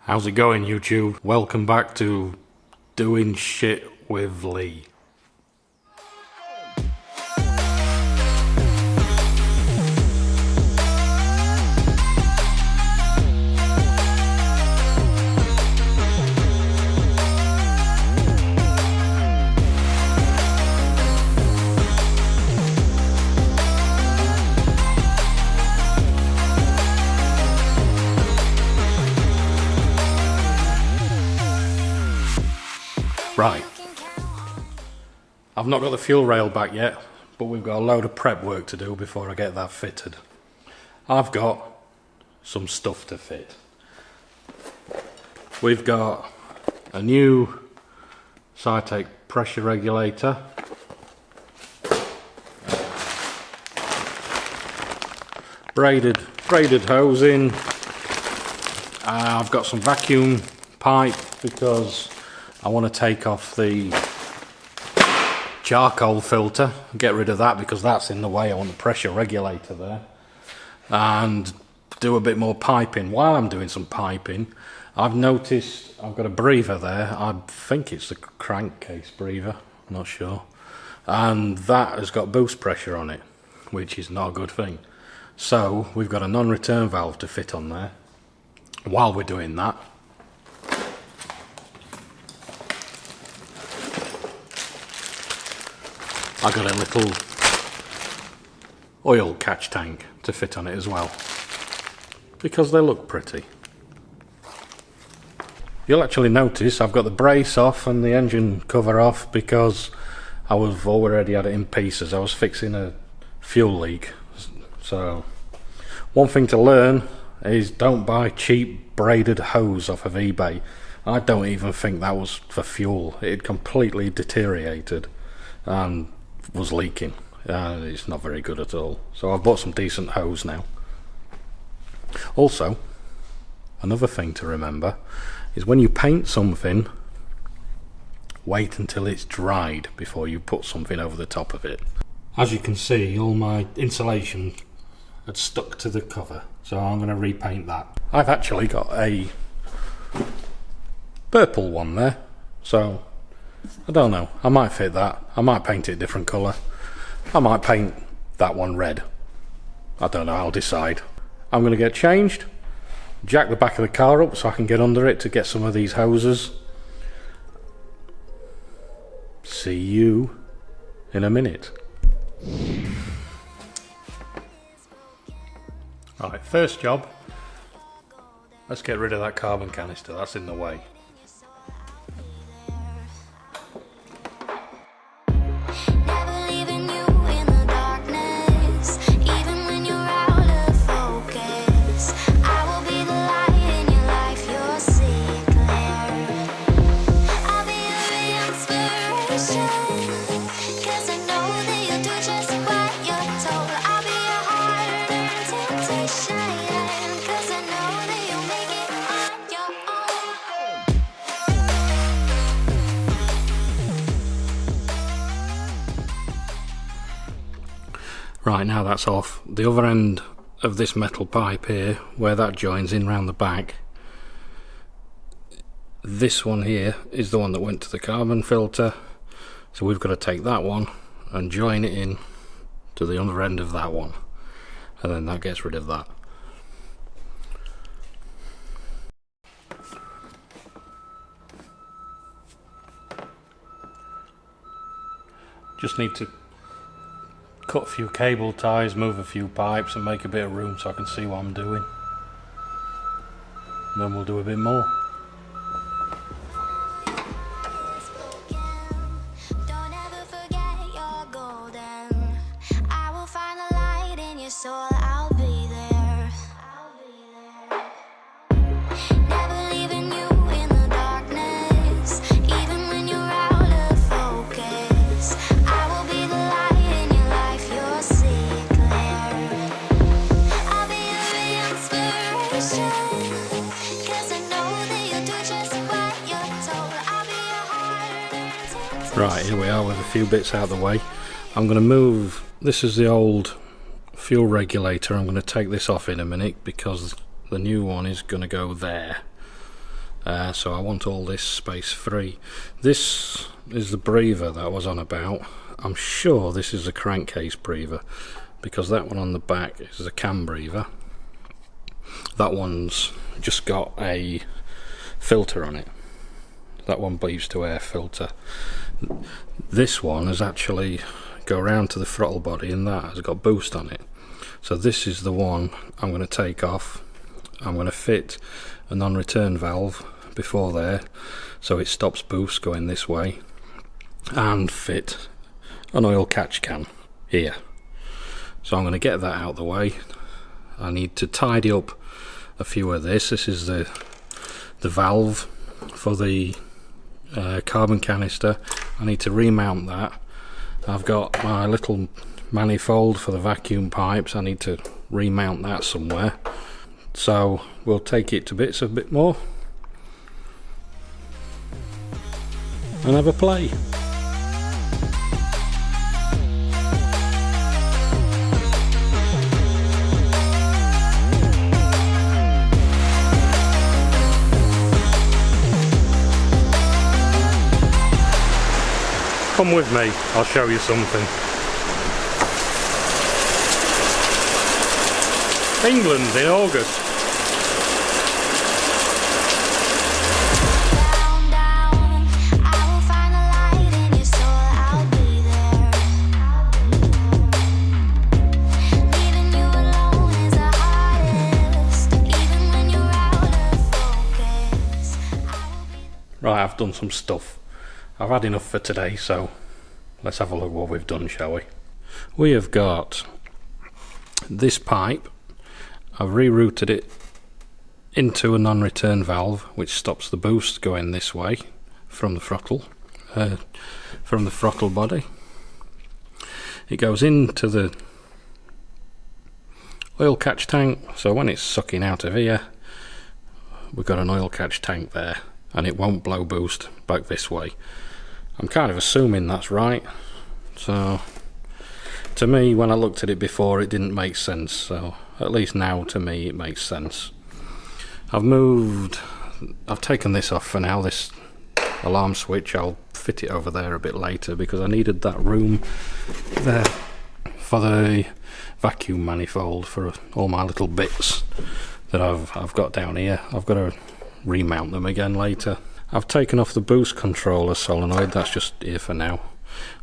How's it going, YouTube? Welcome back to Doing Shit with Lee. Right, I've not got the fuel rail back yet, but we've got a load of prep work to do before I get that fitted. I've got some stuff to fit. We've got a new Cytec pressure regulator, braided hosing. I've got some vacuum pipe because I want to take off the charcoal filter, get rid of that because that's in the way. I want the pressure regulator there, and do a bit more piping. While I'm doing some piping, I've noticed I've got a breather there. I think it's the crankcase breather, I'm not sure, and that has got boost pressure on it, which is not a good thing. So we've got a non-return valve to fit on there. While we're doing that, I got a little oil catch tank to fit on it as well, because they look pretty. You'll actually notice I've got the brace off and the engine cover off because I was already had it in pieces. I was fixing a fuel leak. So one thing to learn is don't buy cheap braided hose off of eBay. I don't even think that was for fuel. It completely deteriorated and was leaking. It's not very good at all. So I've bought some decent hose now. Also, another thing to remember is when you paint something, wait until it's dried before you put something over the top of it. As you can see, all my insulation had stuck to the cover, so I'm going to repaint that. I've actually got a purple one there, so I don't know, I might fit that. I might paint it a different colour. I might paint that one red. I don't know, I'll decide. I'm going to get changed, jack the back of the car up so I can get under it to get some of these hoses. See you in a minute. Alright, first job, let's get rid of that carbon canister, that's in the way. Right, now that's off. The other end of this metal pipe here, where that joins in round the back, this one here is the one that went to the carbon filter, so we've got to take that one and join it in to the other end of that one, and then that gets rid of that. Just need to cut a few cable ties, move a few pipes and make a bit of room so I can see what I'm doing. And then we'll do a bit more. Right, here we are with a few bits out of the way. I'm going to move, this is the old fuel regulator. I'm going to take this off in a minute because the new one is going to go there. so I want all this space free. This is the breather that I was on about. I'm sure this is a crankcase breather, because that one on the back is a cam breather. That one's just got a filter on it. That one bleeds to air filter. This one has actually go around to the throttle body, and that has got boost on it. So this is the one I'm going to take off. I'm going to fit a non-return valve before there, so it stops boost going this way, and fit an oil catch can here. So I'm going to get that out of the way. I need to tidy up a few of this. This is the valve for the carbon canister. I need to remount that. I've got my little manifold for the vacuum pipes. I need to remount that somewhere. So we'll take it to bits a bit more and have a play. Come with me, I'll show you something. England in August. Right, I've done some stuff. I've had enough for today, so let's have a look what we've done, shall we? We have got this pipe. I've rerouted it into a non-return valve, which stops the boost going this way from the throttle body. It goes into the oil catch tank, so when it's sucking out of here, we've got an oil catch tank there, and it won't blow boost back this way. I'm kind of assuming that's right, so to me, when I looked at it before, it didn't make sense, so at least now to me it makes sense. I've taken this off for now, this alarm switch. I'll fit it over there a bit later because I needed that room there for the vacuum manifold for all my little bits that I've got down here. I've got to remount them again later. I've taken off the boost controller solenoid, that's just here for now.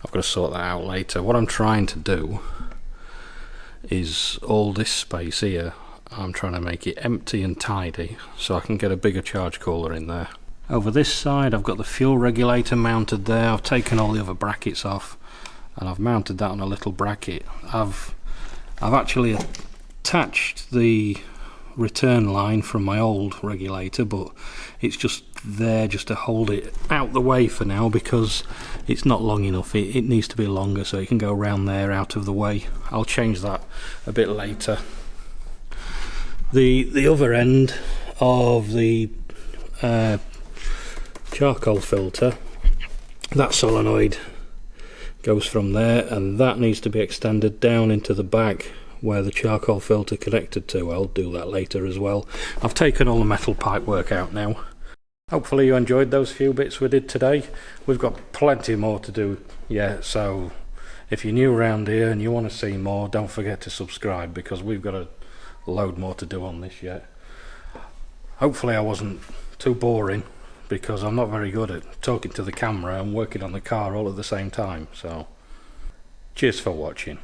I've got to sort that out later. What I'm trying to do is all this space here, I'm trying to make it empty and tidy so I can get a bigger charge cooler in there. Over this side I've got the fuel regulator mounted there. I've taken all the other brackets off and I've mounted that on a little bracket. I've actually attached the return line from my old regulator, but it's just there just to hold it out the way for now because it's not long enough. It needs to be longer so it can go around there out of the way. I'll change that a bit later. The other end of the charcoal filter, that solenoid goes from there, and that needs to be extended down into the back where the charcoal filter connected to. I'll do that later as well. I've taken all the metal pipe work out now. Hopefully you enjoyed those few bits we did today. We've got plenty more to do yet, so if you're new around here and you want to see more, don't forget to subscribe because we've got a load more to do on this yet. Hopefully I wasn't too boring because I'm not very good at talking to the camera and working on the car all at the same time. So cheers for watching.